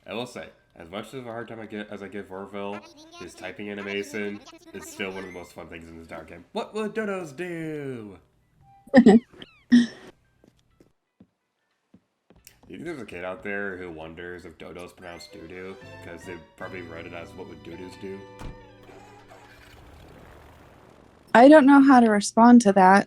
I will say, as much of a hard time I give Orville, his typing animation is still one of the most fun things in this dark game. What would dodos do? Do you think there's a kid out there who wonders if dodos pronounce doo-doo? Because they probably read it as what would doo-doos do? I don't know how to respond to that.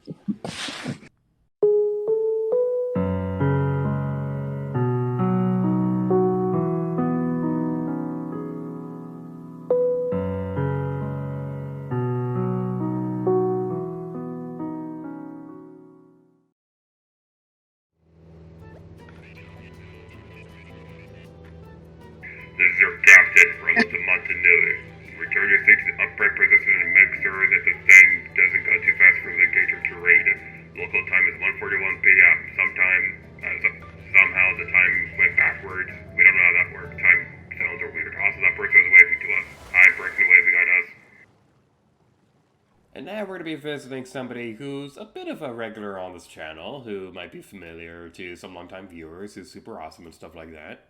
This is your captain, Rebel to Motunui. Return your seat to the upright position and make sure that the thing doesn't go too fast for the gator to raid. Local time is 1:41 p.m. Somehow the time went backwards. We don't know how that worked. Time zones are weird. Also, that person was waving to us. I'm person waving at us. And now we're going to be visiting somebody who's a bit of a regular on this channel, who might be familiar to some longtime viewers, who's super awesome and stuff like that.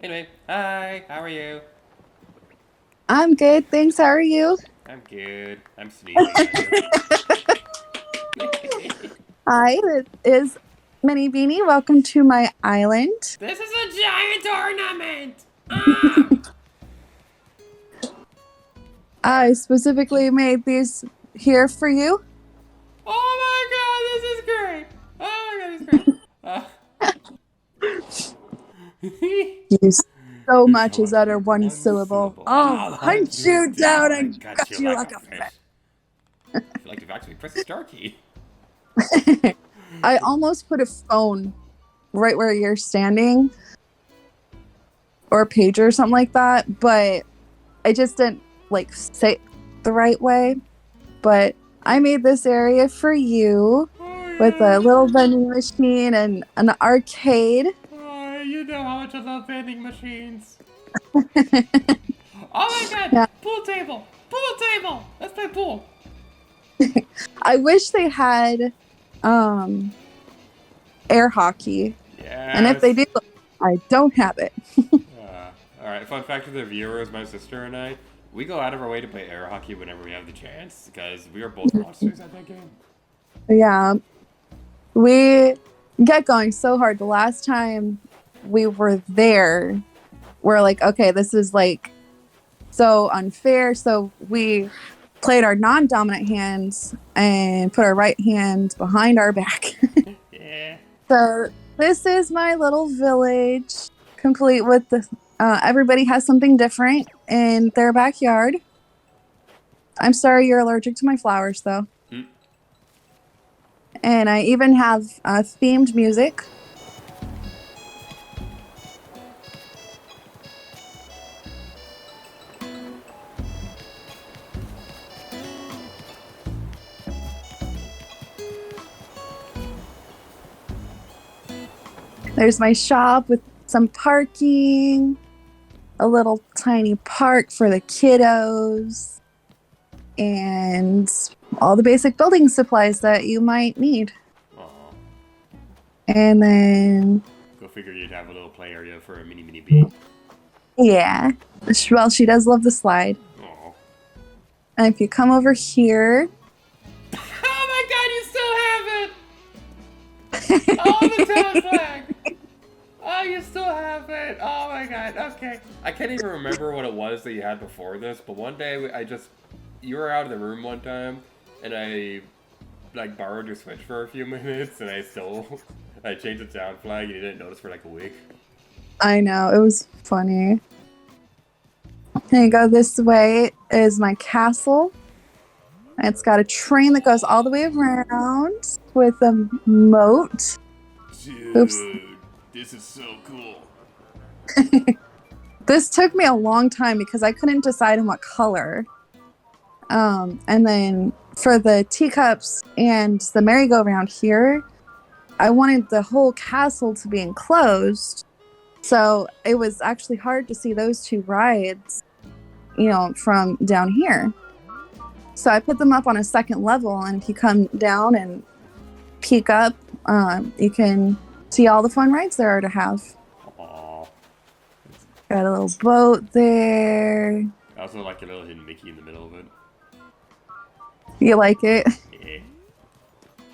Anyway, hi, how are you? I'm good, thanks. How are you? I'm good. I'm sneezing. Hi, this is MiniBeenie. Welcome to my island. This is a giant tournament! I specifically made these here for you. Oh my god, this is great! Oh my god, this is great! You so much as utter one syllable. I'll hunt you down and gut you like a fish. I feel like you've actually pressed the star key. I almost put a phone right where you're standing, or a pager or something like that, but I just didn't say it the right way. But I made this area for you with a little vending machine and an arcade. You know how much I love vending machines. Oh my god! Yeah. Pool table! Pool table! Let's play pool! I wish they had air hockey. Yeah. And if they do, I don't have it. Alright, fun fact for the viewers, my sister and I, we go out of our way to play air hockey whenever we have the chance, because we are both monsters at that game. Yeah. We get going so hard. The last time we were there, we're like, okay, this is so unfair. So we played our non-dominant hands and put our right hand behind our back. Yeah. So this is my little village, complete with the everybody has something different in their backyard. I'm sorry you're allergic to my flowers, though. And I even have themed music. There's my shop with some parking, a little tiny park for the kiddos, and all the basic building supplies that you might need. Aww. And then... Go figure you'd have a little play area for a mini bee. Yeah. Well, she does love the slide. Aww. And if you come over here... Oh my god, you still have it! Oh, the town flag! Oh, you still have it! Oh my god, okay. I can't even remember what it was that you had before this, but one day you were out of the room one time, and I borrowed your Switch for a few minutes, and I changed the town flag, and you didn't notice for like a week. I know, it was funny. Here you go, this way is my castle. It's got a train that goes all the way around with a moat. Dude, oops. This is so cool. This took me a long time because I couldn't decide on what color. And then for the teacups and the merry-go-round here, I wanted the whole castle to be enclosed. So it was actually hard to see those two rides, from down here. So I put them up on a second level, and if you come down and peek up, you can see all the fun rides there are to have. Aww. Got a little boat there. I also like your little hidden Mickey in the middle of it. You like it? Yeah.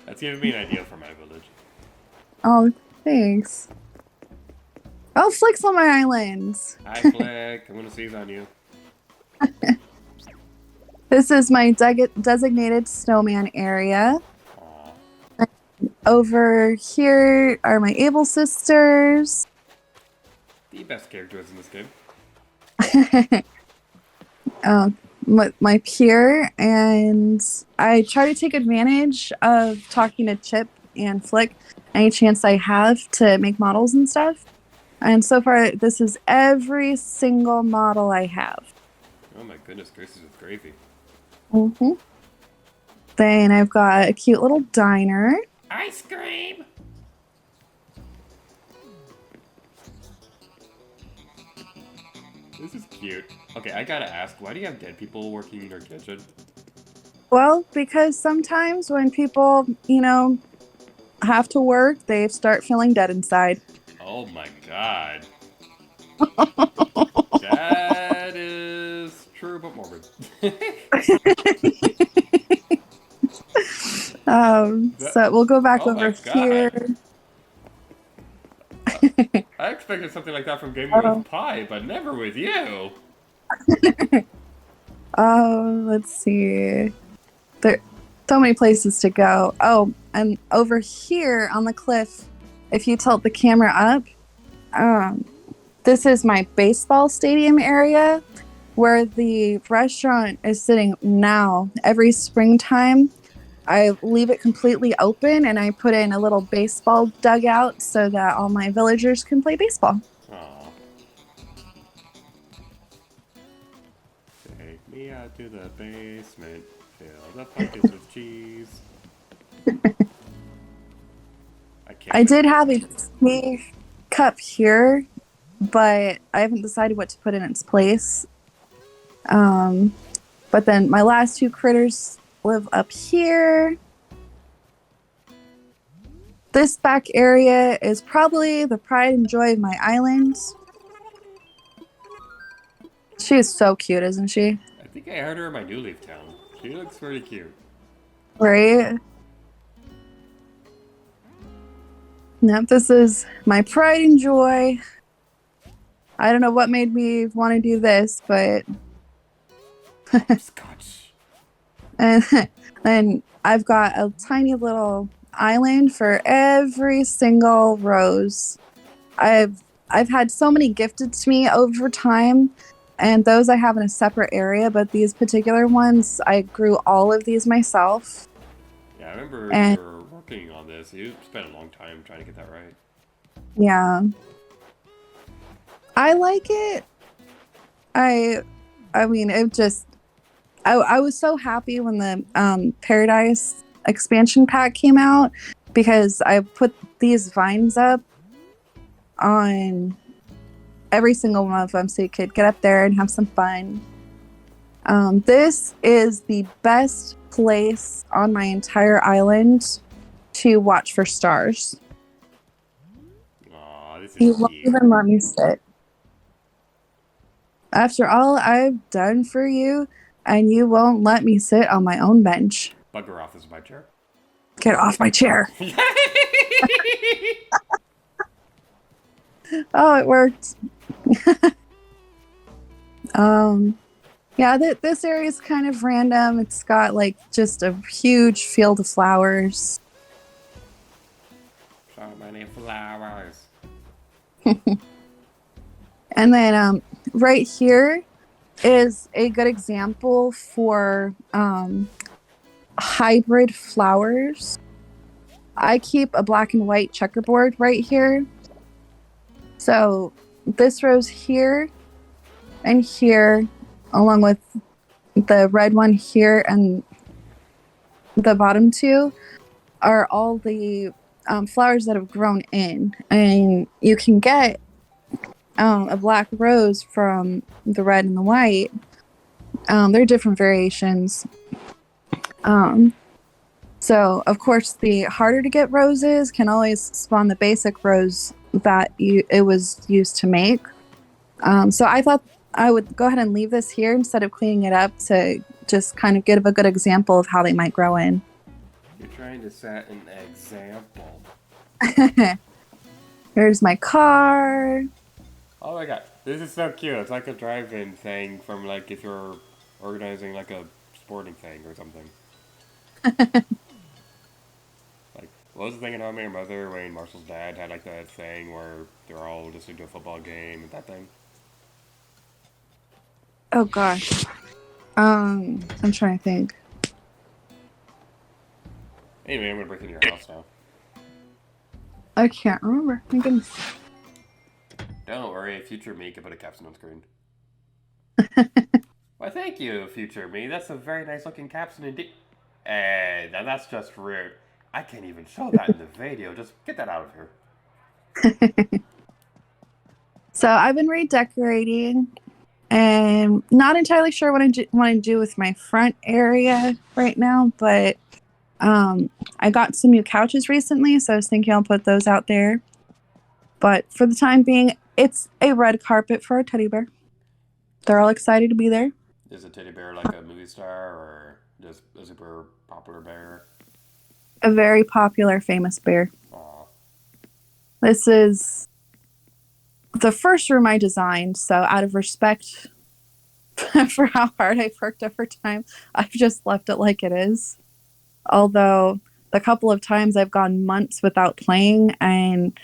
That's giving me an idea for my village. Oh, thanks. Oh, Flick's on my island. Hi, Flick. I'm gonna seize on you. This is my designated snowman area. Aww. Over here are my Able sisters. The best characters in this game. My peer, and I try to take advantage of talking to Chip and Flick any chance I have to make models and stuff. And so far, this is every single model I have. Oh my goodness gracious, with gravy. Mm-hmm. Then I've got a cute little diner. Ice cream! This is cute. Okay, I gotta ask, why do you have dead people working in your kitchen? Well, because sometimes when people, have to work, they start feeling dead inside. Oh my god. That is true but morbid. So we'll go back over here. I expected something like that from Gaming with Pie, but never with you. Let's see. There are so many places to go. Oh, and over here on the cliff, if you tilt the camera up, this is my baseball stadium area where the restaurant is sitting now. Every springtime, I leave it completely open and I put in a little baseball dugout so that all my villagers can play baseball. Aww. Take me out to the basement, fill the pockets with cheese. I did have a tea cup here, but I haven't decided what to put in its place. But then my last two critters live up here. This back area is probably the pride and joy of my island. She is so cute, isn't she? I think I heard her in my New Leaf town. She looks pretty cute. Right? Yep, this is my pride and joy. I don't know what made me want to do this, but... Scotch. And I've got a tiny little island for every single rose. I've had so many gifted to me over time, and those I have in a separate area, but these particular ones, I grew all of these myself. Yeah, I remember you were working on this. You spent a long time trying to get that right. Yeah. I like it. I mean, it just... I was so happy when the Paradise expansion pack came out because I put these vines up on every single one of them so you could get up there and have some fun. This is the best place on my entire island to watch for stars. Aw, this is You cute. won't even let me sit. After all I've done for you, and you won't let me sit on my own bench. Bugger off, this is my chair. Get off my chair. Oh, it worked. Yeah, this area is kind of random. It's got like just a huge field of flowers. So many flowers. And then right here is a good example for hybrid flowers. I keep a black and white checkerboard right here. So this rose here and here, along with the red one here and the bottom two, are all the flowers that have grown in. And you can get a black rose from the red and the white. They're different variations. So, of course, the harder to get roses can always spawn the basic rose that it was used to make. So I thought I would go ahead and leave this here instead of cleaning it up to just kind of give a good example of how they might grow in. You're trying to set an example. Here's my car. Oh my god, this is so cute. It's like a drive-in thing from like if you're organizing like a sporting thing or something. Like, what was the thing in How I Met Your Mother when Marshall's dad had like that thing where they're all listening to a football game and that thing? Oh gosh. I'm trying to think. Anyway, I'm gonna break into your house now. I can't remember. My goodness. Don't worry, future me can put a caption on screen. Why, thank you, future me. That's a very nice looking caption indeed. Hey, now that's just rude. I can't even show that in the video. Just get that out of here. So I've been redecorating and not entirely sure what I want to do with my front area right now, but I got some new couches recently, so I was thinking I'll put those out there. But for the time being, it's a red carpet for a teddy bear. They're all excited to be there. Is a teddy bear like a movie star or just a super popular bear? A very popular, famous bear. Aw. This is the first room I designed, so out of respect for how hard I've worked over time, I've just left it like it is. Although the couple of times I've gone months without playing, and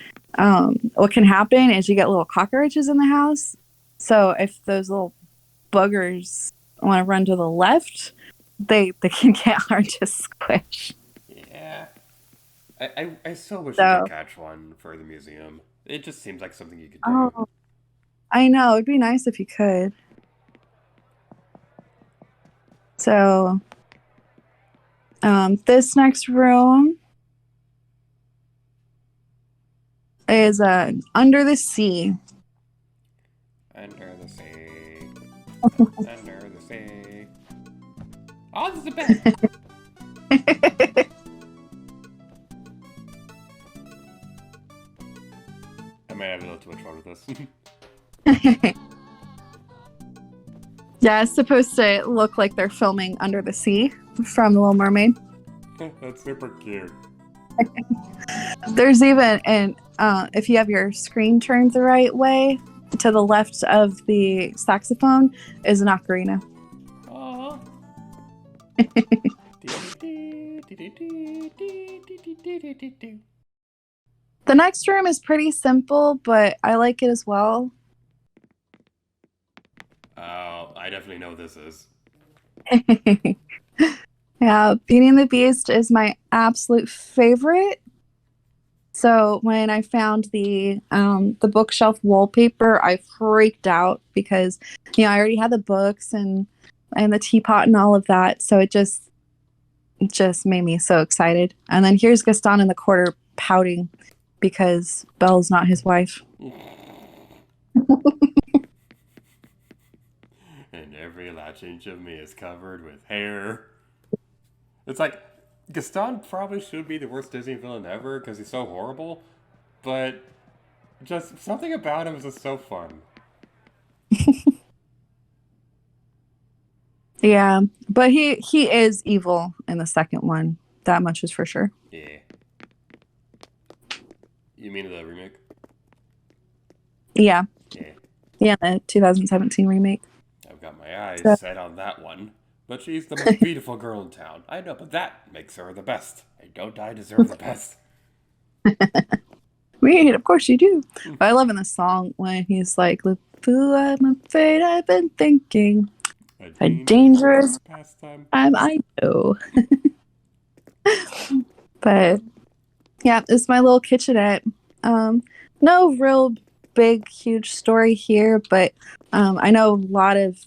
what can happen is you get little cockroaches in the house. So if those little buggers want to run to the left, they can get hard to squish. Yeah. I so wish you So, could catch one for the museum. It just seems like something you could do. oh, I know it'd be nice if you could. So, this next room is under the sea. Under the sea. Under the sea. Oh, this is a bed! I might have a little too much fun with this. Yeah, it's supposed to look like they're filming under the sea from The Little Mermaid. That's super cute. There's even, and if you have your screen turned the right way, to the left of the saxophone is an ocarina. Aww. The next room is pretty simple, but I like it as well. Oh, I definitely know what this is. Yeah, Beauty and the Beast is my absolute favorite. So when I found the bookshelf wallpaper, I freaked out because I already had the books and the teapot and all of that. So it just made me so excited. And then here's Gaston in the corner pouting because Belle's not his wife. And every latch inch of me is covered with hair. It's like, Gaston probably should be the worst Disney villain ever because he's so horrible, but just something about him is just so fun. Yeah, but he is evil in the second one. That much is for sure. Yeah. You mean the remake? Yeah. Yeah. Yeah, the 2017 remake. I've got my eyes So, set on that one. But she's the most beautiful girl in town. I know, but that makes her the best. And don't I deserve the best? Wait, of course you do. But I love in the song when he's like, "Lupoo, I'm afraid I've been thinking a dangerous pastime. time I know." But yeah, it's my little kitchenette. No real big, huge story here, but I know a lot of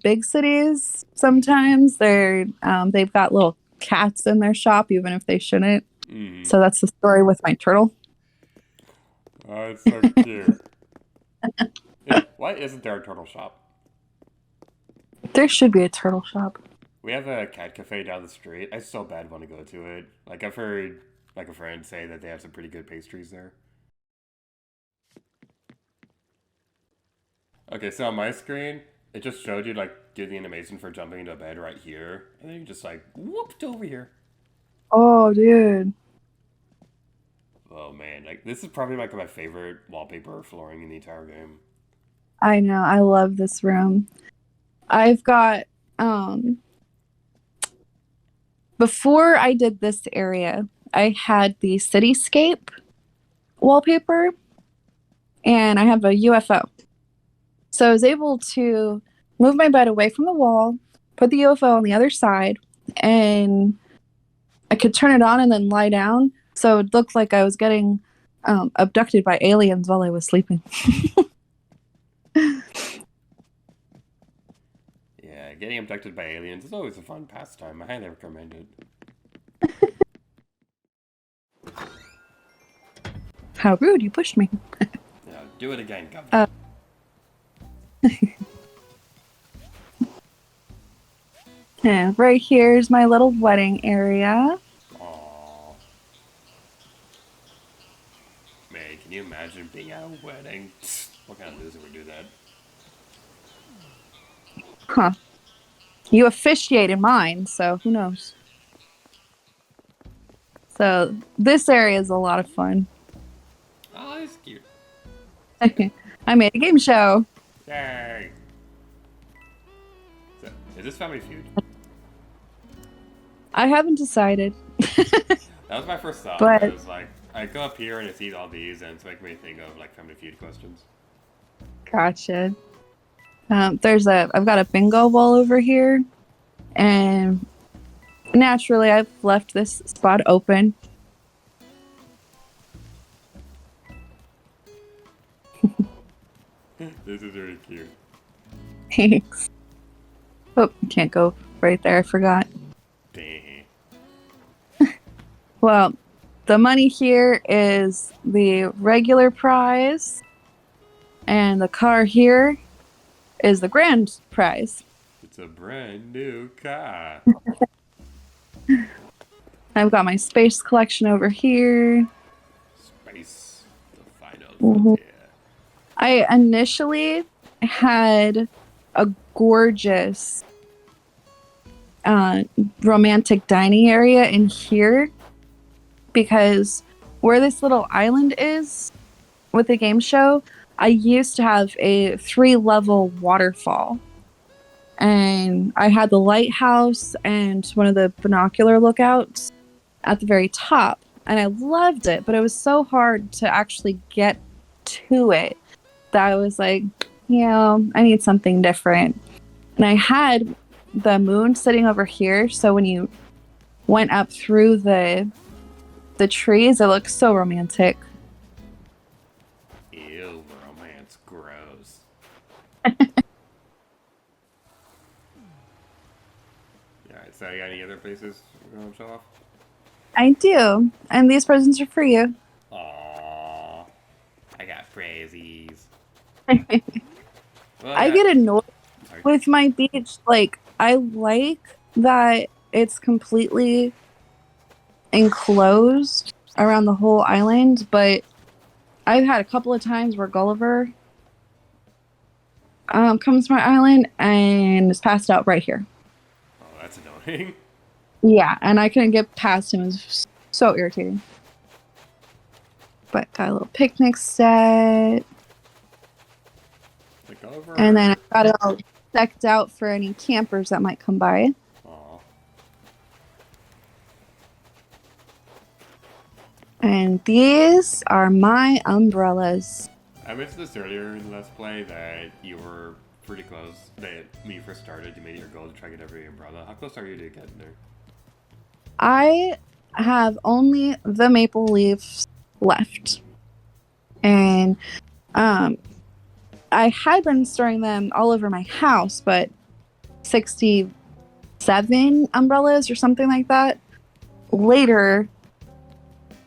big cities. Sometimes they've got little cats in their shop, even if they shouldn't. Mm. So that's the story with my turtle. Oh, it's so cute. Yeah, why isn't there a turtle shop? There should be a turtle shop. We have a cat cafe down the street. I so bad want to go to it. Like, I've heard like a friend say that they have some pretty good pastries there. Okay, so on my screen, it just showed you like do the animation for jumping into a bed right here, and then you just like whooped over here. Oh, dude. Oh man, like this is probably like my favorite wallpaper or flooring in the entire game. I know. I love this room. I've got um before I did this area, I had the cityscape wallpaper and I have a UFO. So I was able to move my bed away from the wall, put the UFO on the other side, and I could turn it on and then lie down. So it looked like I was getting abducted by aliens while I was sleeping. Yeah, getting abducted by aliens is always a fun pastime. I highly recommend it. How rude, you pushed me. Yeah, do it again, Governor. Yeah, right here is my little wedding area. Aww. Man, can you imagine being at a wedding? What kind of loser would do that? Huh. You officiated mine, so who knows? So this area is a lot of fun. Oh, that's cute. I made a game show. Yay! So, is this Family Feud? I haven't decided. That was my first thought. But I was like, I go up here and I see all these, and it's making me think of like Family Feud questions. gotcha. I've got a bingo wall over here, and naturally I've left this spot open. This is really cute. Thanks. Oh, can't go right there. I forgot. Dang. Well, the money here is the regular prize, and the car here is the grand prize. It's a brand new car. I've got my space collection over here. Space. The final Mhm. frontier. I initially had a gorgeous romantic dining area in here because where this little island is with the game show, I used to have a 3-level waterfall. And I had the lighthouse and one of the binocular lookouts at the very top. And I loved it, but it was so hard to actually get to it that I was like, I need something different. And I had the moon sitting over here, so when you went up through the trees, it looked so romantic. Ew, romance. Gross. Alright, so you got any other places you want to show off? I do, and these presents are for you. Aww. I got praisies. Well, I get annoyed with my beach. Like, I like that it's completely enclosed around the whole island, but I've had a couple of times where Gulliver comes to my island and is passed out right here. Oh, that's annoying. Yeah, and I couldn't get past him. It was so irritating. But got a little picnic set. Like over. And then I got it all decked out for any campers that might come by. Aw. And these are my umbrellas. I mentioned this earlier in the Let's Play that you were pretty close. That when you first started, you made it your goal to try to get every umbrella. How close are you to getting there? I have only the maple leaves left. And I had been storing them all over my house, but 67 umbrellas or something like that. Later,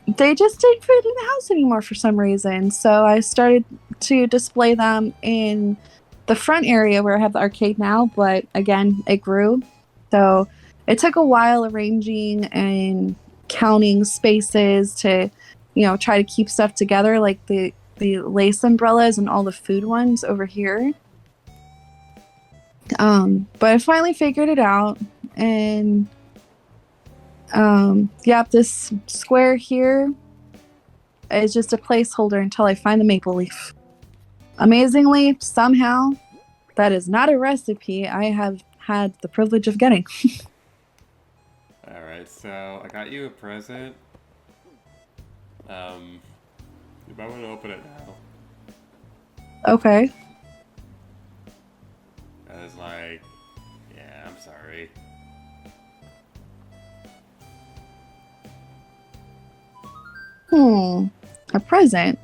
they just didn't fit in the house anymore for some reason. So I started to display them in the front area where I have the arcade now, but again, it grew. So it took a while arranging and counting spaces to, try to keep stuff together, like the lace umbrellas and all the food ones over here. But I finally figured it out, and yep, this square here is just a placeholder until I find the maple leaf. Amazingly, somehow, that is not a recipe I have had the privilege of getting. Alright, so I got you a present. You might want to open it now. Okay. I was like, yeah, I'm sorry. A present.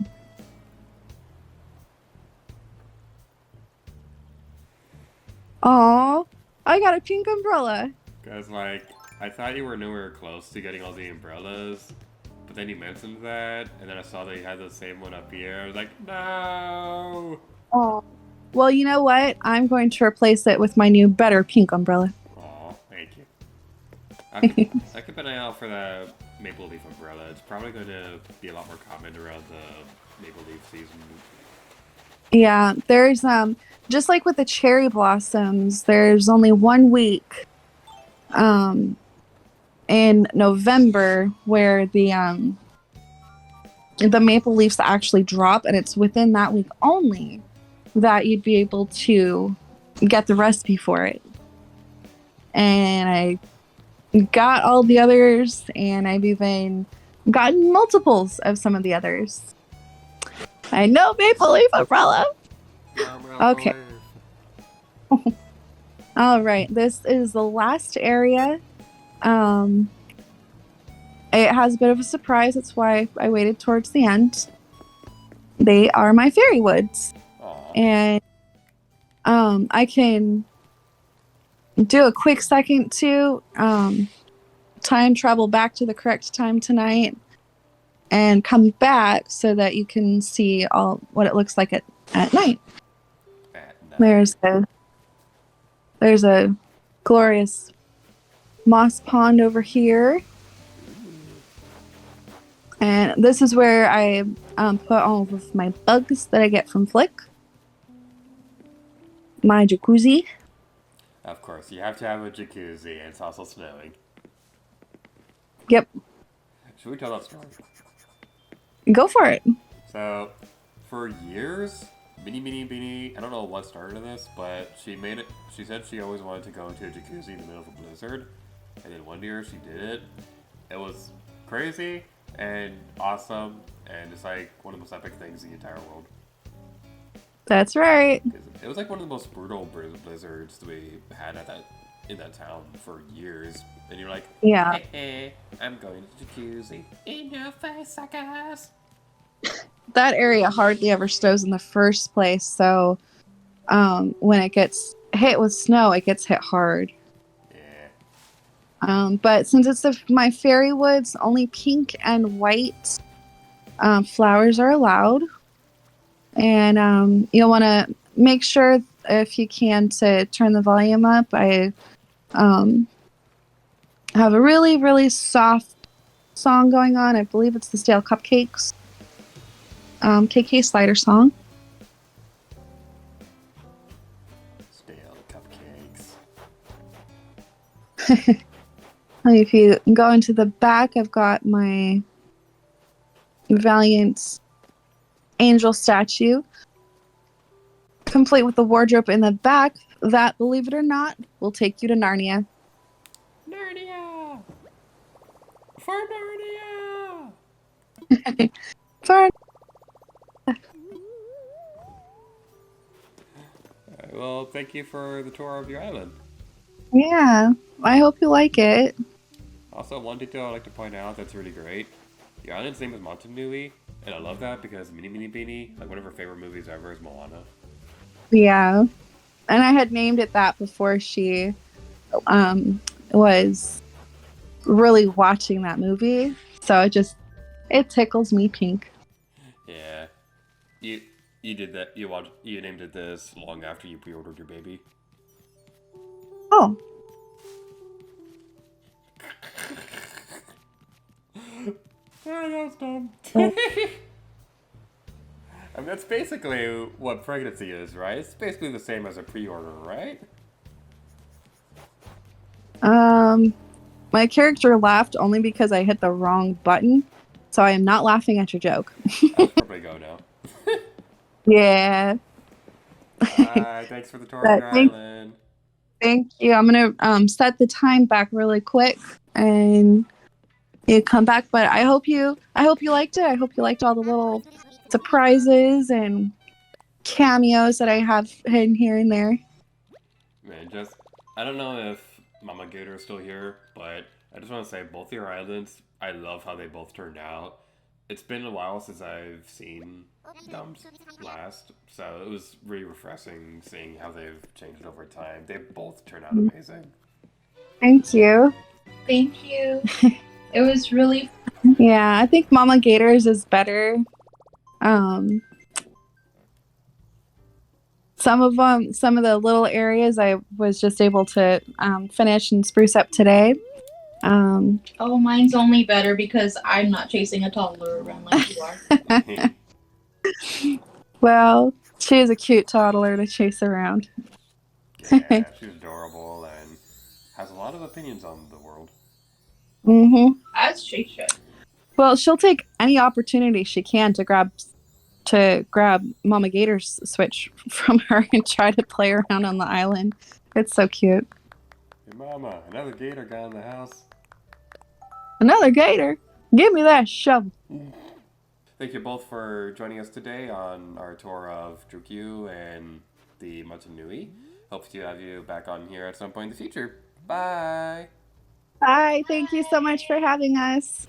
Aw, I got a pink umbrella. Cause like, I thought you were nowhere close to getting all the umbrellas, but then you mentioned that, and then I saw that you had the same one up here. I was like, no! Oh. Well, you know what? I'm going to replace it with my new, better pink umbrella. Aw, thank you. I keep an eye out for the maple leaf umbrella. It's probably going to be a lot more common around the maple leaf season. Yeah, there's just like with the cherry blossoms, there's only 1 week in November where the maple leaves actually drop, and it's within that week only that you'd be able to get the recipe for it. And I got all the others, and I've even gotten multiples of some of the others. I know maple leaf umbrella. Okay. All right. This is the last area. It has a bit of a surprise. That's why I waited towards the end. They are my fairy woods. Aww. And I can do a quick second to time travel back to the correct time tonight and come back so that you can see all what it looks like at night. There's a glorious moss pond over here. And this is where I put all of my bugs that I get from Flick. My jacuzzi. Of course, you have to have a jacuzzi, and it's also snowing. Yep. Should we tell that story? Go for it. So, for years, MiniBeenie, I don't know what started this, but she made it. She said she always wanted to go into a jacuzzi in the middle of a blizzard, and then one year she did it. It was crazy and awesome, and it's like one of the most epic things in the entire world. That's right. It was like one of the most brutal blizzards that we had in that town for years, and you're like, Yeah. hey, I'm going to jacuzzi. In your face, suckers! That area hardly ever snows in the first place, so when it gets hit with snow, it gets hit hard. Yeah. But since it's my fairy woods, only pink and white flowers are allowed. And you'll want to make sure, if you can, to turn the volume up. I have a really, really soft song going on. I believe it's the Stale Cupcakes KK Slider song. Stale cupcakes. If you go into the back, I've got my Valiant angel statue, complete with the wardrobe in the back. That, believe it or not, will take you to Narnia. Narnia! For Narnia! For Well, thank you for the tour of your island. yeah, I hope you like it. Also, one detail I'd like to point out that's really great. Your island's name is Motunui, and I love that because MiniBeenie, like one of her favorite movies ever, is Moana. Yeah, and I had named it that before she was really watching that movie, so it tickles me pink. Yeah, you did that. You named it this long after you pre-ordered your baby. Oh. Oh, that was dumb. I mean, that's basically what pregnancy is, right? It's basically the same as a pre-order, right? Um, my character laughed only because I hit the wrong button, so I am not laughing at your joke. I should probably go now. Yeah. Bye. Thanks for the tour of But your island. thank you. I'm gonna set the time back really quick and you come back. But I hope you liked it. I hope you liked all the little surprises and cameos that I have hidden here and there. Man, just I don't know if Mama Gator is still here, but I just want to say both your islands. I love how they both turned out. It's been a while since I've seen them last, so it was really refreshing seeing how they've changed over time. They both turned out amazing. Thank you. Thank you. It was really Yeah, I think Mama Gators is better. Um, some of the little areas I was just able to finish and spruce up today. oh, mine's only better because I'm not chasing a toddler around like you are. Well, she is a cute toddler to chase around. Yeah, she's adorable and has a lot of opinions on the world. As she should. Well, she'll take any opportunity she can to grab Mama Gator's switch from her and try to play around on the island. It's so cute. Hey, Mama, another gator got in the house. Another gator? Give me that shovel. Thank you both for joining us today on our tour of Drukyu and the Motunui. Hope to have you back on here at some point in the future. Bye! Bye. Thank you so much for having us.